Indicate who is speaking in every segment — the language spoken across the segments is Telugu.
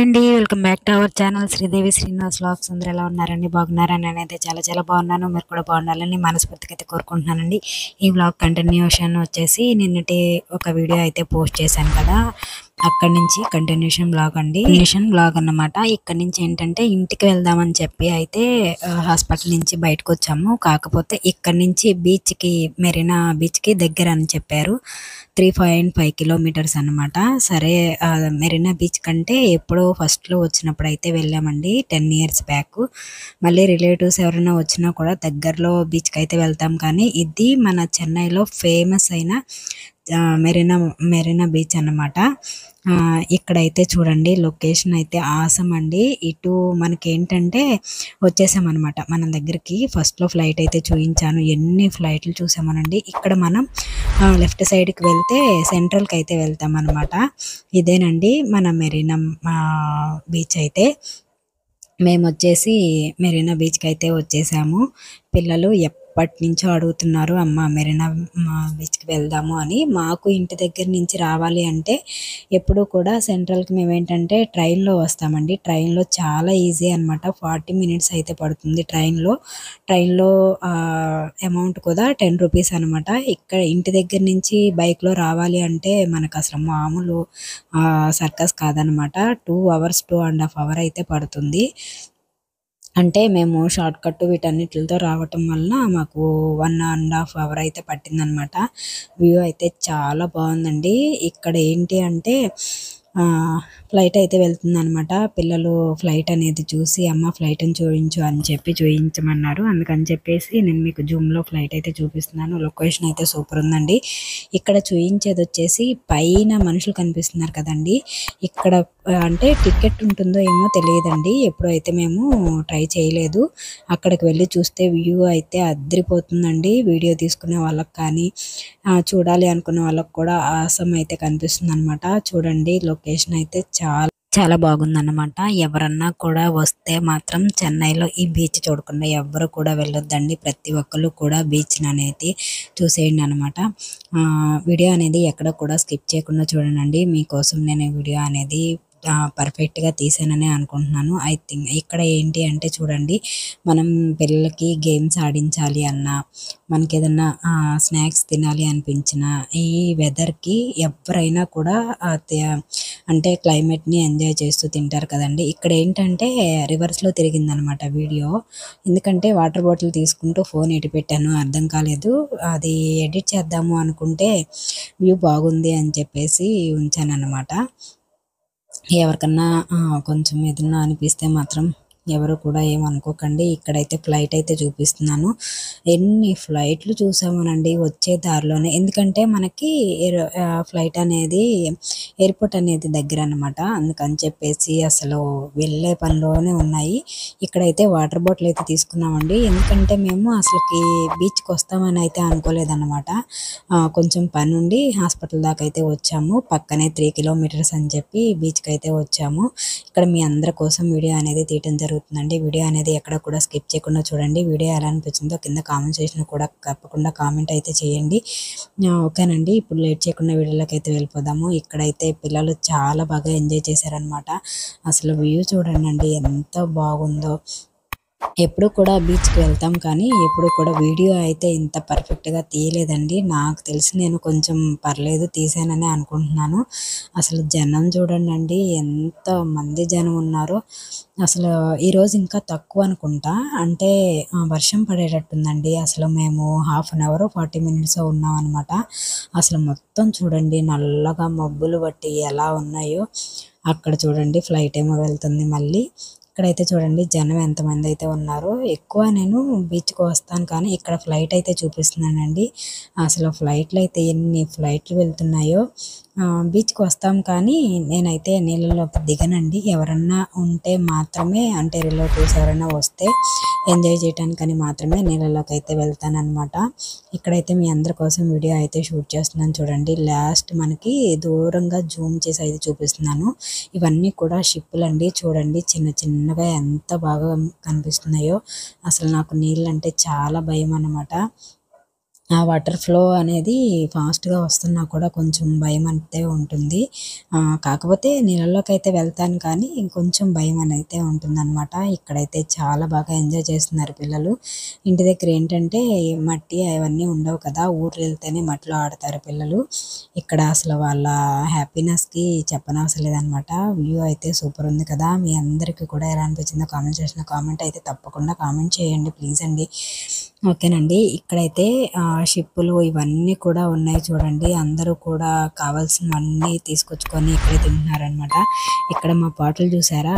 Speaker 1: అండి, welcome back to our channel Sridevi Srinivas vlogs. అందరూ ఎలా ఉన్నారండి? బాగున్నారా? నేనైతే చాలా బాగున్నాను. మీరు కూడా బాగుండాలని మనస్ఫూర్తిగా అయితే కోరుకుంటున్నానండి. ఈ వ్లాగ్ కంటిన్యూషన్ వచ్చేసి నిన్నటి ఒక వీడియో అయితే పోస్ట్ చేశాను కదా, అక్కడి నుంచి కంటిన్యూషన్ బ్లాగ్ అన్నమాట. ఇక్కడ నుంచి ఏంటంటే ఇంటికి వెళ్దామని చెప్పి అయితే హాస్పిటల్ నుంచి బయటకు వచ్చాము. కాకపోతే ఇక్కడ నుంచి మెరీనా బీచ్కి దగ్గర అని చెప్పారు. 3.5 కిలోమీటర్స్ అన్నమాట. సరే, మెరీనా బీచ్ కంటే ఎప్పుడో ఫస్ట్లో వచ్చినప్పుడు అయితే వెళ్ళామండి, 10 years బ్యాక్. మళ్ళీ రిలేటివ్స్ ఎవరైనా వచ్చినా కూడా దగ్గరలో బీచ్కి అయితే వెళ్తాం. కానీ ఇది మన చెన్నైలో ఫేమస్ అయిన మెరీనా బీచ్ అన్నమాట. ఇక్కడైతే చూడండి లొకేషన్ అయితే ఆసమ్ అండి. ఇటు మనకి ఏంటంటే వచ్చేసామన్నమాట మన దగ్గరికి. ఫస్ట్లో ఫ్లైట్ అయితే చూపించాను, ఎన్ని ఫ్లైట్లు చూసామనండి. ఇక్కడ మనం లెఫ్ట్ సైడ్కి వెళ్తే సెంట్రల్కి అయితే వెళ్తాం అనమాట. ఇదేనండి మన మెరీనా బీచ్ అయితే. మేము వచ్చేసి మెరీనా బీచ్కి అయితే వచ్చేసాము. పిల్లలు ఎప్పటి నుంచో అడుగుతున్నారు, అమ్మ మెరీనా బీచ్కి వెళ్దాము అని. మాకు ఇంటి దగ్గర నుంచి రావాలి అంటే ఎప్పుడు కూడా సెంట్రల్కి మేము ఏంటంటే ట్రైన్లో వస్తామండి. ట్రైన్లో చాలా ఈజీ అనమాట, 40 minutes అయితే పడుతుంది ట్రైన్లో అమౌంట్ కూడా 10 rupees అనమాట. ఇక్కడ ఇంటి దగ్గర నుంచి బైక్లో రావాలి అంటే మనకు అసలు మామూలు సర్కస్ కాదనమాట. 2 hours 2.5 hours అయితే పడుతుంది. అంటే మేము షార్ట్ కట్ వీటన్నిటితో రావటం వలన మాకు 1.5 hours అయితే పట్టిందనమాట. వ్యూ అయితే చాలా బాగుందండి. ఇక్కడ ఏంటి అంటే ఫ్లైట్ అయితే వెళ్తుంది అనమాట. పిల్లలు ఫ్లైట్ అనేది చూసి అమ్మ ఫ్లైట్ని చూపించు అని చెప్పి చూపించమన్నారు. అందుకని చెప్పేసి నేను మీకు జూమ్లో ఫ్లైట్ అయితే చూపిస్తున్నాను. లొకేషన్ అయితే సూపర్ ఉందండి. ఇక్కడ చూపించేది వచ్చేసి పైన మనుషులు కనిపిస్తున్నారు కదండి, ఇక్కడ అంటే టికెట్ ఉంటుందో ఏమో తెలియదండి. ఎప్పుడైతే మేము ట్రై చేయలేదు. అక్కడికి వెళ్ళి చూస్తే వ్యూ అయితే అద్దరిపోతుందండి. వీడియో తీసుకునే వాళ్ళకి కానీ చూడాలి అనుకునే వాళ్ళకి కూడా ఆసమ్ అయితే కనిపిస్తుంది అనమాట. చూడండి లొకేషన్ అయితే చాలా బాగుందన్నమాట. ఎవరన్నా కూడా వస్తే మాత్రం చెన్నైలో ఈ బీచ్ చూడకుండా ఎవ్వరు కూడా వెళ్ళొద్దండి. ప్రతి ఒక్కరు కూడా బీచ్ అనేది చూసేయండి అనమాట. వీడియో అనేది ఎక్కడ కూడా స్కిప్ చేయకుండా చూడండి. మీకోసం నేను ఈ వీడియో అనేది పర్ఫెక్ట్గా తీసానని అనుకుంటున్నాను. ఐ థింక్ ఇక్కడ ఏంటి అంటే చూడండి, మనం పిల్లలకి గేమ్స్ ఆడించాలి అన్నా, మనకి ఏదన్నా స్నాక్స్ తినాలి అనిపించినా, ఈ వెదర్కి ఎవరైనా కూడా అంటే క్లైమేట్ని ఎంజాయ్ చేస్తూ తింటారు కదండి. ఇక్కడ ఏంటంటే రివర్స్లో తిరిగిందనమాట వీడియో. ఎందుకంటే వాటర్ బాటిల్ తీసుకుంటూ ఫోన్ ఎటు పెట్టాను అర్థం కాలేదు. అది ఎడిట్ చేద్దాము అనుకుంటే వ్యూ బాగుంది అని చెప్పేసి ఉంచాను అనమాట. ఎవరికన్నా కొంచెం ఏదన్నా అనిపిస్తే మాత్రం ఎవరు కూడా ఏమనుకోకండి. ఇక్కడైతే ఫ్లైట్ అయితే చూపిస్తున్నాను. ఎన్ని ఫ్లైట్లు చూసామోనండి వచ్చే దారిలోనే. ఎందుకంటే మనకి ఫ్లైట్ అనేది ఎయిర్పోర్ట్ అనేది దగ్గర అనమాట. అందుకని చెప్పేసి అసలు వెళ్ళే పనిలోనే ఉన్నాయి. ఇక్కడైతే వాటర్ బాటిల్ అయితే తీసుకున్నామండి. ఎందుకంటే మేము అసలుకి బీచ్కి వస్తామని అయితే అనుకోలేదన్నమాట. కొంచెం పని ఉండి హాస్పిటల్ దాకా అయితే వచ్చాము. పక్కనే 3 kilometers అని చెప్పి బీచ్కి అయితే వచ్చాము. ఇక్కడ మీ అందరి కోసం వీడియో అనేది తీయటం జరుగుతుందండి. వీడియో అనేది ఎక్కడ కూడా స్కిప్ చేయకుండా చూడండి. వీడియో ఎలా అనిపించిందో కింద కామెంట్ సెక్షన్ కూడా తప్పకుండా కామెంట్ అయితే చేయండి. ఓకేనండి, ఇప్పుడు లేట్ చేయకుండా వీడియోలోకి అయితే వెళ్ళిపోదాము. ఇక్కడైతే పిల్లలు చాలా బాగా ఎంజాయ్ చేశారనమాట. అసలు వ్యూ చూడండి ఎంత బాగుందో. ఎప్పుడు కూడా బీచ్కి వెళ్తాం కానీ ఎప్పుడు కూడా వీడియో అయితే ఇంత పర్ఫెక్ట్గా తీయలేదండి. నాకు తెలిసి నేను కొంచెం పర్లేదు తీసానని అనుకుంటున్నాను. అసలు జనం చూడండి ఎంత మంది జనం ఉన్నారో. అసలు ఈరోజు ఇంకా తక్కువ అనుకుంటా, అంటే వర్షం పడేటట్టుందండి. అసలు మేము 1/2 hour 40 minutes ఉన్నాం అనమాట. అసలు మొత్తం చూడండి నల్లగా మబ్బులు బట్టి ఎలా ఉన్నాయో. అక్కడ చూడండి ఫ్లైట్ ఏమో వెళ్తుంది మళ్ళీ. ఇక్కడైతే చూడండి జనం ఎంతమంది అయితే ఉన్నారో. ఎక్కువ నేను బీచ్కి వస్తాను కానీ ఇక్కడ ఫ్లైట్ అయితే చూపిస్తున్నానండి. అసలు ఫ్లైట్లు అయితే ఎన్ని ఫ్లైట్లు వెళ్తున్నాయో. బీచ్కి వస్తాం కానీ నేనైతే నీళ్ళలోకి దిగనండి. ఎవరన్నా ఉంటే మాత్రమే, అంటే రిలేటివ్స్ ఎవరైనా వస్తే ఎంజాయ్ చేయడానికని మాత్రమే నీళ్ళలోకి అయితే వెళ్తానన్నమాట. ఇక్కడైతే మీ అందరి కోసం వీడియో అయితే షూట్ చేస్తున్నాను చూడండి. లాస్ట్ మనకి దూరంగా జూమ్ చేసి అయితే చూపిస్తున్నాను. ఇవన్నీ కూడా షిప్పులు అండి. చూడండి చిన్నగా ఎంత బాగా కనిపిస్తున్నాయో. అసలు నాకు నీళ్ళు అంటే చాలా భయం అన్నమాట. ఆ వాటర్ ఫ్లో అనేది ఫాస్ట్‌గా వస్తున్నా కూడా కొంచెం భయమైతే ఉంటుంది. కాకపోతే నీళ్ళలోకైతే వెళ్తాను కానీ కొంచెం భయమనైతే ఉంటుందనమాట. ఇక్కడైతే చాలా బాగా ఎంజాయ్ చేస్తున్నారు పిల్లలు. ఇంటి దగ్గర ఏంటంటే మట్టి అవన్నీ ఉండవు కదా! ఊరెళ్తేనే మట్టిలో ఆడతారు పిల్లలు. ఇక్కడ అసలు వాళ్ళ హ్యాపీనెస్‌కి చెప్పనవసరం లేదనమాట. వ్యూ అయితే సూపర్ ఉంది కదా! మీ అందరికీ కూడా ఎలా అనిపించిందో కామెంట్ సెక్షన్‌లో కామెంట్ అయితే తప్పకుండా కామెంట్ చేయండి ప్లీజ్ అండి. ఓకేనండి. ఇక్కడైతే షిప్పులు ఇవన్నీ కూడా ఉన్నాయి చూడండి. అందరూ కూడా కావాల్సినవన్నీ తీసుకొచ్చుకొని ఇక్కడే తింటున్నారనమాట. ఇక్కడ మా బాటిల్ చూసారా?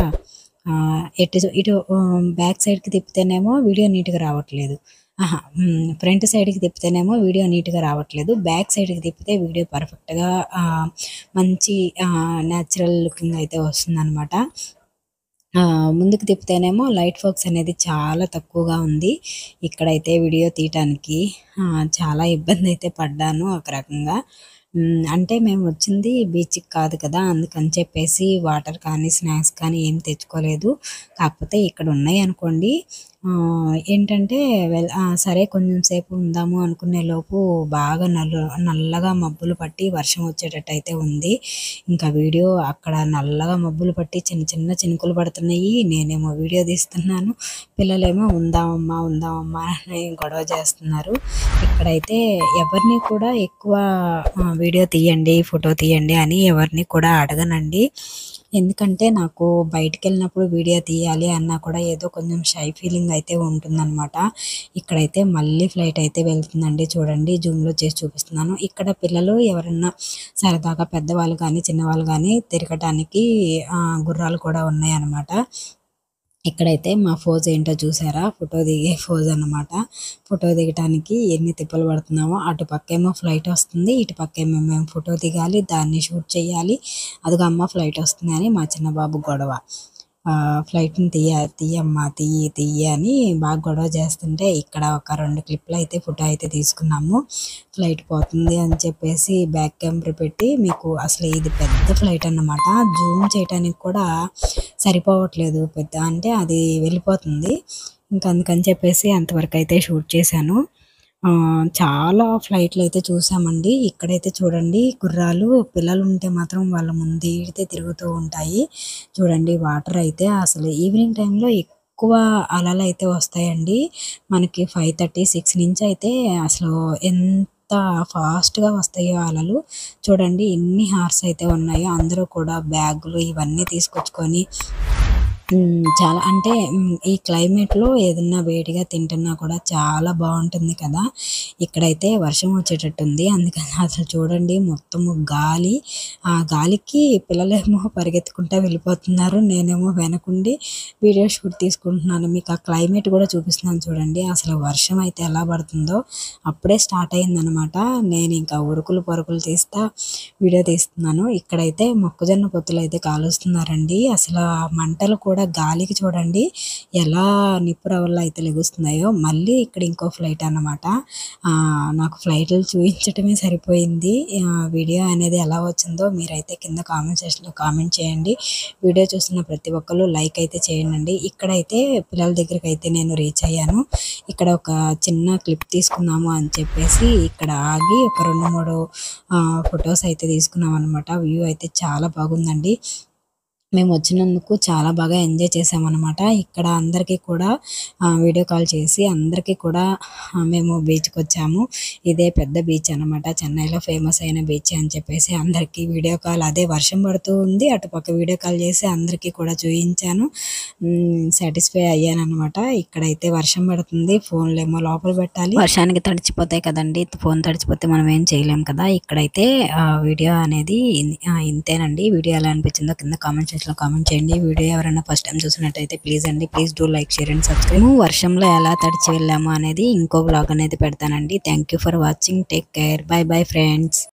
Speaker 1: ఇటు బ్యాక్ సైడ్‌కి తిప్పితేనేమో వీడియో నీట్‌గా రావట్లేదు. ఫ్రంట్ సైడ్‌కి తిప్పితేనేమో వీడియో నీట్‌గా రావట్లేదు. బ్యాక్ సైడ్‌కి తిప్పితే వీడియో పర్ఫెక్ట్‌గా మంచి నేచురల్ లుకింగ్ అయితే వస్తుందనమాట. ముందుకు తిప్పితేనేమో లైట్ ఫోకస్ అనేది చాలా తక్కువగా ఉంది. ఇక్కడైతే వీడియో తీయటానికి చాలా ఇబ్బందయితే పడ్డాను ఒక రకంగా. అంటే మేమొచ్చింది బీచ్‌కి కాదు కదా! అందుకని చెప్పేసి వాటర్ కానీ, స్నాక్స్ కానీ ఏం తెచ్చుకోలేదు. కాకపోతే ఇక్కడున్నాయనుకోండి. ఏంటంటే సరే కొంచెం సేపు ఉందాము అనుకునే లోపు బాగా నల్లగా మబ్బులు పట్టి వర్షం వచ్చేటట్టయితే ఉంది. ఇంకా వీడియో అక్కడ నల్లగా మబ్బులు పట్టి చిన్న చిన్న చినుకులు పడుతున్నాయి. నేనేమో వీడియో తీస్తున్నాను. పిల్లలేమో ఉందామమ్మా, ఉందామమ్మా అని గొడవ చేస్తున్నారు. ఇక్కడైతే ఎవరిని కూడా ఎక్కువ వీడియో తీయండి, ఫోటో తీయండి అని ఎవరిని కూడా అడగనండి. ఎందుకంటే నాకు బయటికెళ్ళినప్పుడు వీడియో తీయాలి అన్నా కూడా ఏదో కొంచెం షై ఫీలింగ్ అయితే ఉంటుందనమాట. ఇక్కడైతే మళ్ళీ ఫ్లైట్ అయితే వెళ్తుందండి చూడండి. జూమ్‌లో చేసి చూపిస్తున్నాను. ఇక్కడ పిల్లలు ఎవరన్నా సరదాగా పెద్దవాళ్ళు గానీ, చిన్నవాళ్ళు గానీ తిరగటానికి గుర్రాలు కూడా ఉన్నాయన్నమాట. ఇక్కడైతే మా ఫోజ్ ఏంటో చూసారా? ఫోటో దిగే ఫోజ్ అన్నమాట. ఫోటో దిగటానికి ఎన్ని తిప్పలు పడుతున్నామో అటు పక్కేమో ఫ్లైట్ వస్తుంది. ఇటు పక్కేమో మేము ఫోటో దిగాలి. దాన్ని షూట్ చేయాలి. అదిగో అమ్మ ఫ్లైట్ వస్తుంది అని మా చిన్న బాబు గొడవ. ఫ్లైట్‌ని తీయమ్మా తియ్యి అని బాగా గొడవ చేస్తుంటే ఇక్కడ ఒక 2 క్లిప్‌లయితే ఫోటో అయితే తీసుకున్నాము. ఫ్లైట్ పోతుంది అని చెప్పేసి బ్యాక్ కెమెరా పెట్టి మీకు అసలు ఇది పెద్ద ఫ్లైట్ అన్నమాట. జూమ్ చేయటానికి కూడా సరిపోవట్లేదు. అంటే అది వెళ్ళిపోతుంది. ఇంక అందుకని చెప్పేసి అంతవరకైతే షూట్ చేశాను. చాలా ఫ్లైట్‌లయితే చూసామండి. ఇక్కడైతే చూడండి గుర్రాలు పిల్లలుంటే మాత్రం వాళ్ళ ముందెడితే తిరుగుతూ ఉంటాయి. చూడండి వాటర్ అయితే అసలు ఈవినింగ్ టైంలో ఎక్కువ అలలైతే వస్తాయండి. మనకి 5:30, 6 నుంచయితే అసలు ఎంత ఫాస్ట్‌గా వస్తాయో అలలు. చూడండి ఎన్ని హార్స్ అయితే ఉన్నాయో. అందరూ కూడా బ్యాగులు ఇవన్నీ తీసుకొచ్చుకొని చాలా అంటే ఈ క్లైమేట్‌లో ఏదన్నా వేడిగా తింటున్నా కూడా చాలా బావుంటుంది కదా! ఇక్కడైతే వర్షం వచ్చేటట్టుంది. అందుకని అసలు చూడండి మొత్తము గాలి. ఆ గాలికి పిల్లలేమో పరిగెత్తుకుంటా వెళ్ళిపోతున్నారు. నేనేమో వెనకుండి వీడియో షూట్ తీసుకుంటున్నాను. మీకు ఆ క్లైమేట్ కూడా చూపిస్తున్నాను చూడండి. అసలు వర్షం అయితే ఎలా పడుతుందో అప్పుడే స్టార్ట్ అయిందనమాట. నేనింకా ఉరుకులు పరుగులు తీస్తా వీడియో తీస్తున్నాను. ఇక్కడైతే మొక్కజొన్న పొత్తులైతే కాలుస్తున్నారండి. అసలు ఆ మంటలు కూడా గాలికి చూడండి ఎలా నిప్పు రవ్వలైతే లెగుస్తున్నాయో. మళ్ళీ ఇక్కడ ఇంకో ఫ్లైట్ అన్నమాట. నాకు ఫ్లైట్లు చూయించటమే సరిపోయింది. వీడియో అనేది ఎలా వచ్చిందో మీరైతే కింద కామెంట్ సెక్షన్‌లో కామెంట్ చేయండి. వీడియో చూస్తున్న ప్రతి ఒక్కళ్ళు లైక్ అయితే చేయండి. ఇక్కడైతే పిల్లల దగ్గరికైతే నేను రీచ్ అయ్యాను. ఇక్కడ ఒక చిన్న క్లిప్ తీసుకుందాము అని చెప్పేసి ఇక్కడ ఆగి ఒక 2, 3 ఫోటోస్ అయితే తీసుకున్నామన్నమాట. వ్యూ అయితే చాలా బాగుందండి. మేమొచ్చినందుకు చాలా బాగా ఎంజాయ్ చేశామనమాట. ఇక్కడ అందరికీ కూడా వీడియో కాల్ చేసి అందరికీ కూడా మేము బీచ్‌కొచ్చాము. ఇదే పెద్ద బీచ్ అనమాట. చెన్నైలో ఫేమస్ అయిన బీచ్ అని చెప్పేసి అందరికీ వీడియో కాల్ అదే వర్షం పడుతూ ఉంది. అటుపక్క వీడియో కాల్ చేసి అందరికీ కూడా చూయించాను. సాటిస్ఫై అయ్యాననమాట. ఇక్కడైతే వర్షం పడుతుంది. ఫోన్‌లేమో లోపల పెట్టాలి. వర్షానికి తడిచిపోతాయి కదండీ! ఫోన్ తడిచిపోతే మనం ఏం చేయలేం కదా! ఇక్కడైతే వీడియో అనేది ఇంతేనండి. వీడియో ఎలా అనిపించిందో కింద కామెంట్ సెక్షన్‌లో కామెంట్ చేయండి. వీడియో ఎవరైనా ఫస్ట్ టైమ్ చూసినట్టయితే ప్లీజ్ అండి please do like, share and subscribe. వర్షంలో ఎలా తడిచి వెళ్ళాము అనేది ఇంకో వ్లాగ్ అనేది పెడతానండి. Thank you for watching. Take care. By bye friends.